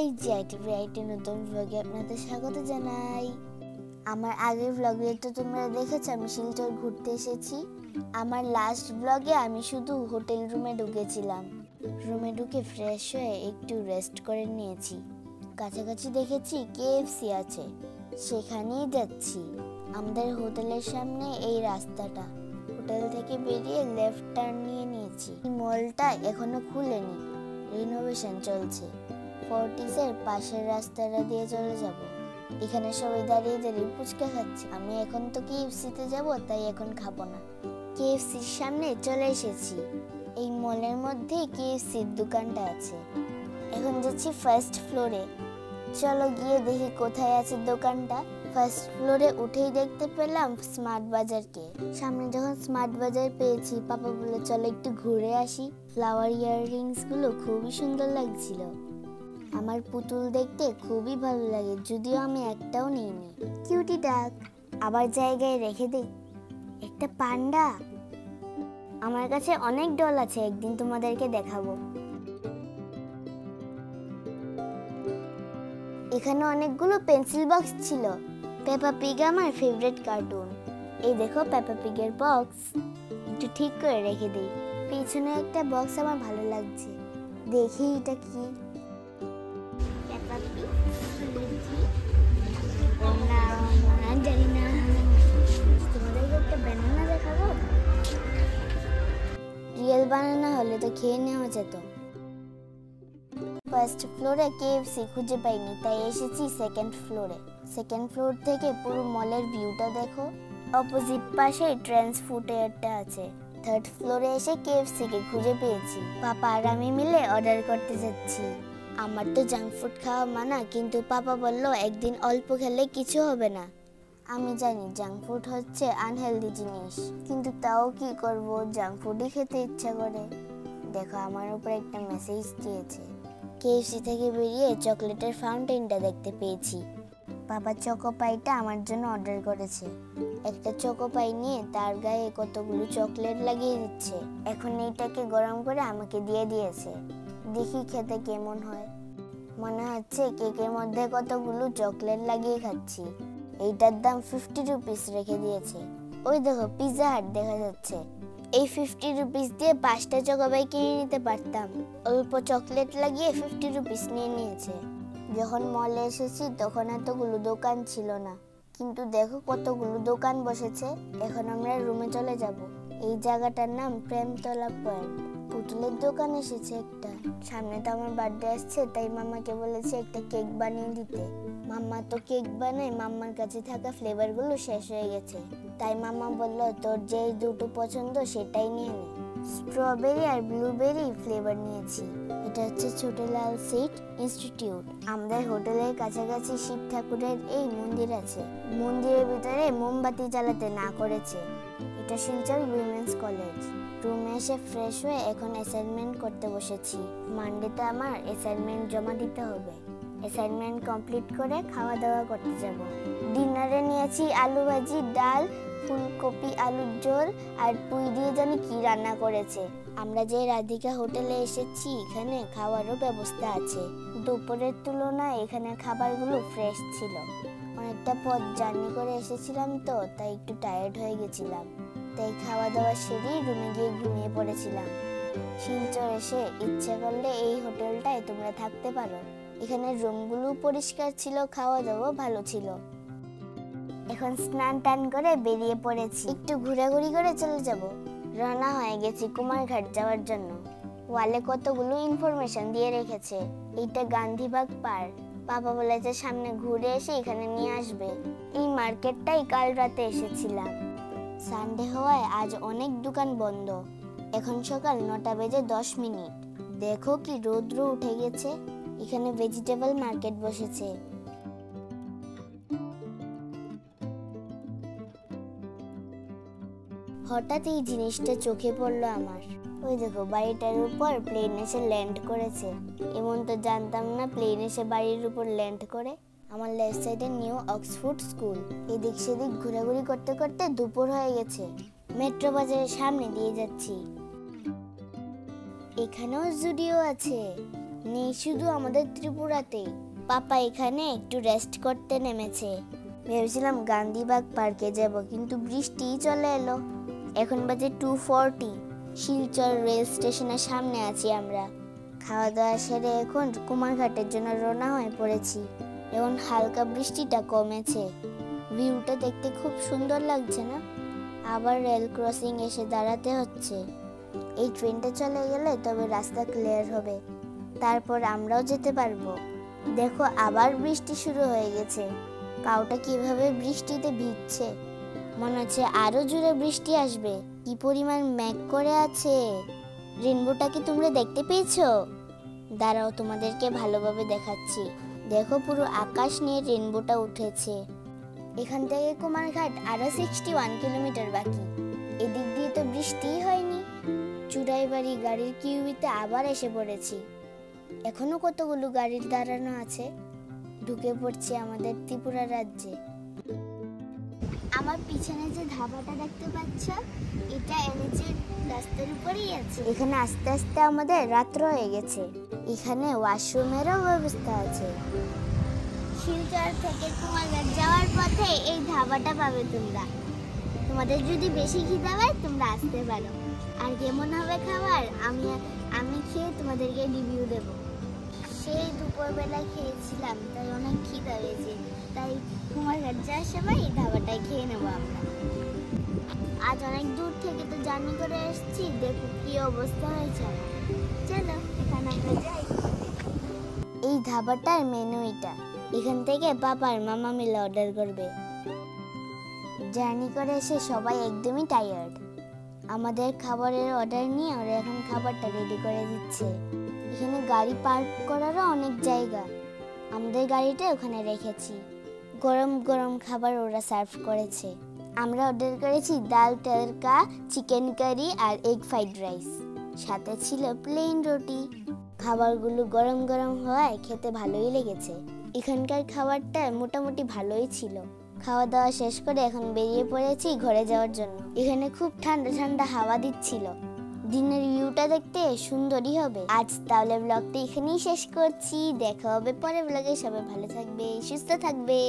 Guys, জিআইটিভি নতুন ব্লগে আপনাদের স্বাগত জানাই। আমার আগের ব্লগে তো তোমরা দেখেছো আমি শিলচর ঘুরতে এসেছি। আমার লাস্ট ব্লগে আমি শুধু হোটেল রুমে ঢুকেছিলাম। রুমে ঢুকে ফ্রেশ হয়ে একটু রেস্ট করে নিয়েছি। কাছাকাছি দেখেছি কেএফসি আছে, সেখানেই যাচ্ছি। আমাদের হোটেলের সামনে এই রাস্তাটা। হোটেল থেকে বেরিয়ে লেফট টার্ন নিয়েছি। মলটা এখনো খুলেনি, রিনোভেশন চলছে। ফোর্টিসের পাশের রাস্তাটা দিয়ে চলে যাব। এখানে সবাই দাঁড়িয়ে দাঁড়িয়ে ফুচকা খাচ্ছে। আমি এখন তো কেএফসিতে যাব, তাই এখন খাবো না। কেএফসির সামনে চলে এসেছি। এই মলের মধ্যেই কেএফসির দোকানটা আছে। এখন যাচ্ছি ফার্স্ট ফ্লোরে। চলো গিয়ে দেখি কোথায় আছে দোকানটা। ফার্স্ট ফ্লোরে উঠেই দেখতে পেলাম স্মার্ট বাজারকে। সামনে যখন স্মার্ট বাজার পেয়েছি, পাপা বলে চলো একটু ঘুরে আসি। ফ্লাওয়ার ইয়াররিংস গুলো খুবই সুন্দর লাগছিল। আমার পুতুল দেখতে খুবই ভালো লাগে, যদিও আমি একটাও নিইনি। কিউটি ডাক আবার জায়গায় রেখে দেই। একটা পান্ডা। আমার কাছে অনেক ডল আছে, একদিন তোমাদেরকে দেখাবো। এখানে অনেকগুলো পেন্সিল বক্স ছিল। পেপা পিগ আমার ফেভারিট কার্টুন। এই দেখো পেপা পিগের বক্স। একটু ঠিক করে রেখে দেই। পিছনে একটা বক্স আমার ভালো লাগছে, দেখি এটা কি। পেপা পিগ জানি না। তোমাদেরকে একটা ব্যানানা দেখাবো। রিয়েল বানানা হলে তো খেয়ে নেওয়া যেত। ফার্স্ট ফ্লোরে কেএফসি খুঁজে পাইনি, তাই এসেছি সেকেন্ড ফ্লোরে। সেকেন্ড ফ্লোর থেকে পুরো মলের ভিউটা দেখো। অপোজিট পাশে ট্রেন্স ফুডেরটা আছে। থার্ড ফ্লোরে এসে কেএফসি কে খুঁজে পেয়েছি। পাপা আর আমি মিলে অর্ডার করতে যাচ্ছি। আমার তো জাঙ্ক ফুড খাওয়া মানা, কিন্তু পাপা বলল একদিন অল্প খেলে কিছু হবে না। আমি জানি জাঙ্ক ফুড হচ্ছে আনহেলদি জিনিস, কিন্তু তাও কি করব, জাঙ্ক ফুডই খেতে ইচ্ছা করে। দেখো আমার উপর একটা মেসেজ দিয়েছে। কেএফসি থেকে বেরিয়ে চকলেটের ফাউন্টেনটা দেখতে পেয়েছি। বাবা চকোপাইটা আমার জন্য অর্ডার করেছে। একটা চকোপাই নিয়ে তার গায়ে কতগুলো চকলেট লাগিয়ে দিচ্ছে। এখন এইটাকে গরম করে আমাকে দিয়ে দিয়েছে। দেখি খেতে কেমন হয়। মনে হচ্ছে কেকের মধ্যে কতগুলো চকলেট লাগিয়ে খাচ্ছি। এইটার দাম 50 রুপিস রেখে দিয়েছে। ওই দেখো পিৎজা হাট দেখা যাচ্ছে। এই 50 রুপিস দিয়ে 5টা চকোপাই কিনে নিতে পারতাম। অল্প চকলেট লাগিয়ে 50 রুপিস নিয়ে নিয়েছে। যখন মলে এসেছি তখন এতগুলো দোকান ছিল না, কিন্তু দেখো কতগুলো দোকান বসেছে। এখন আমরা রুমে চলে যাব। এই জায়গাটার নাম প্রেমতলা পয়েন্ট। পুতুলের দোকান এসেছে একটা। সামনে তো আমার বার্থডে আসছে, তাই মাম্মাকে বলেছি একটা কেক বানিয়ে দিতে। মাম্মা তো কেক বানায়, মাম্মার কাছে থাকা ফ্লেভার গুলো শেষ হয়ে গেছে। তাই মাম্মা বলল তোর যে দুটো পছন্দ সেটাই নিয়ে নে। স্ট্রবেরি আর ব্লুবেরি ফ্লেভার নিয়েছি। এটা হচ্ছে ছোটলাল সিট ইনস্টিটিউট। আমাদের হোটেলের কাছাকাছি শিব ঠাকুরের এই মন্দির আছে। মন্দিরের ভিতরে মোমবাতি জ্বালাতে না করেছে। এটা শিলচর উইমেন্স কলেজ। রুমে এসে ফ্রেশ হয়ে এখন অ্যাসাইনমেন্ট করতে বসেছি। মানডেতে আমার অ্যাসাইনমেন্ট জমা দিতে হবে। অ্যাসাইনমেন্ট কমপ্লিট করে খাওয়া দাওয়া করতে যাব। ডিনারে নিয়েছি আলু ভাজি, ডাল, ফুলকপি আলুর ঝোল আর পুঁই দিয়ে জানি কি রান্না করেছে। আমরা যে রাধিকা হোটেলে এসেছি, এখানে খাওয়ারও ব্যবস্থা আছে। দুপুরের তুলনায় এখানে খাবারগুলো ফ্রেশ ছিল। অনেকটা পথ জার্নি করে এসেছিলাম তো, তাই একটু টায়ার্ড হয়ে গেছিলাম। তাই খাওয়া দাওয়া সেরে রুমে গিয়ে ঘুমিয়ে পড়েছিলাম। শিলচর এসে ইচ্ছে করলে এই হোটেলটায় তোমরা থাকতে পারো। এখানে রুমগুলো পরিষ্কার ছিল, খাওয়া দাওয়া ভালো ছিল। এখন স্নান টান করে বেরিয়ে পড়েছি। একটু ঘোরাঘুরি করে চলে যাব। রওনা হয়ে গেছি কুমারঘাট যাওয়ার জন্য। ওয়ালে কতগুলো ইনফরমেশন দিয়ে রেখেছে। এইটা গান্ধীবাগ পার্ক। পাপা বলেছে সামনে ঘুরে এসে এখানে নিয়ে আসবে। এই মার্কেটটাই কাল রাতে এসেছিলাম। সানডে হওয়ায় আজ অনেক দোকান বন্ধ। এখন সকাল 9:10। দেখো কি রৌদ্র উঠে গেছে। এখানে ভেজিটেবল মার্কেট বসেছে। হঠাৎ এই জিনিসটা চোখে পড়লো আমার। ওই দেখো বাড়িটার উপর প্লেন এসে ল্যান্ড করেছে। এমন তো জানতাম না প্লেন এসে বাড়ির উপর ল্যান্ড করে। আমার লেফট সাইডে নিউ অক্সফোর্ড স্কুল। এদিক সেদিক ঘোরাঘুরি করতে করতে দুপুর হয়ে গেছে। মেট্রো বাজারের সামনে দিয়ে যাচ্ছি। এখানেও জুডিও আছে। নেই শুধু আমাদের ত্রিপুরাতেই। পাপা এখানে একটু রেস্ট করতে নেমেছে। ভেবেছিলাম গান্ধীবাগ পার্কে যাব, কিন্তু বৃষ্টিই চলে এলো। এখন বাজে 2:40। শিলচর রেল স্টেশনের সামনে আছি আমরা। খাওয়া দাওয়া সেরে এখন কুমারঘাটের জন্য রওনা হয়ে পড়েছি। এখন হালকা বৃষ্টিটা কমেছে। ভিউটা দেখতে খুব সুন্দর লাগছে না? আবার রেল ক্রসিং এসে দাঁড়াতে হচ্ছে। এই ট্রেনটা চলে গেলে তবে রাস্তা ক্লিয়ার হবে, তারপর আমরাও যেতে পারবো। দেখো আবার বৃষ্টি শুরু হয়ে গেছে। কাউটা কিভাবে বৃষ্টিতে ভিজছে, মনে হচ্ছে আরো জোরে বৃষ্টি আসবে। কি পরিমাণ মেঘ করে আছে। রেনবোটা কি তোমরা দেখতে পেয়েছো? দাঁড়াও তোমাদেরকে ভালোভাবে দেখাচ্ছি। দেখো পুরো আকাশ নিয়ে রেনবোটা উঠেছে। এখান থেকে কুমারঘাট আরো 61 কিলোমিটার বাকি। এদিক দিয়ে তো বৃষ্টিই হয়নি। চুড়াইবাড়ি গাড়ির কিউতে আবার এসে পড়েছি। এখনো কতগুলো গাড়ির দাঁড়ানো আছে। ঢুকে পড়ছি আমাদের ত্রিপুরা রাজ্যে। আমার পিছনে যে ধাবাটা দেখতে পাচ্ছ, এটা এনএচের রাস্তার উপরেই আছে। এখানে আস্তে আস্তে আমাদের রাত্র হয়ে গেছে। এখানে ওয়াশরুমেরও ব্যবস্থা আছে। শিলচর থেকে কুমারঘাট যাওয়ার পথে এই ধাবাটা পাবে তোমরা। তোমাদের যদি বেশি খিদে পায় তোমরা আসতে পারো। আর কেমন হবে খাবার আমি খেয়ে তোমাদেরকে রিভিউ দেব। সেই দুপুরবেলা খেয়েছিলাম, তাই অনেক খিদে পেয়েছে। তাই কুমারঘাট যাওয়ার সময় এই ধাবাটায় খেয়ে নেবো আমরা। আজ অনেক দূর থেকে তো জার্নি করে এসেছি, দেখো কি অবস্থা হয়েছে। চলো এখানে আমরা যাই। এই ধাবাটার মেনু এটা। এখান থেকে পাপা আর মামা মিলে অর্ডার করবে। জার্নি করে এসে সবাই একদমই টায়ার্ড। আমাদের খাবারের অর্ডার নিয়ে ওরা এখন খাবারটা রেডি করে দিচ্ছে। এখানে গাড়ি পার্ক করারও অনেক জায়গা। আমাদের গাড়িটা ওখানে রেখেছি। গরম গরম খাবার ওরা সার্ভ করেছে। আমরা অর্ডার করেছি ডাল তড়কা, চিকেন কারি আর এগ ফ্রাইড রাইস। সাথে ছিল প্লেন রুটি। খাবারগুলো গরম গরম হওয়ায় খেতে ভালোই লেগেছে। এখানকার খাবারটা মোটামুটি ভালোই ছিল। খাওয়া দাওয়া শেষ করে এখন বেরিয়ে পড়েছি ঘরে যাওয়ার জন্য। এখানে খুব ঠান্ডা ঠান্ডা হাওয়া দিচ্ছিল। দিনের ভিউটা দেখতে সুন্দরই হবে। আজ তাহলে ব্লগটা এখানেই শেষ করছি। দেখা হবে পরের ব্লগে। সবাই ভালো থাকবে, সুস্থ থাকবে।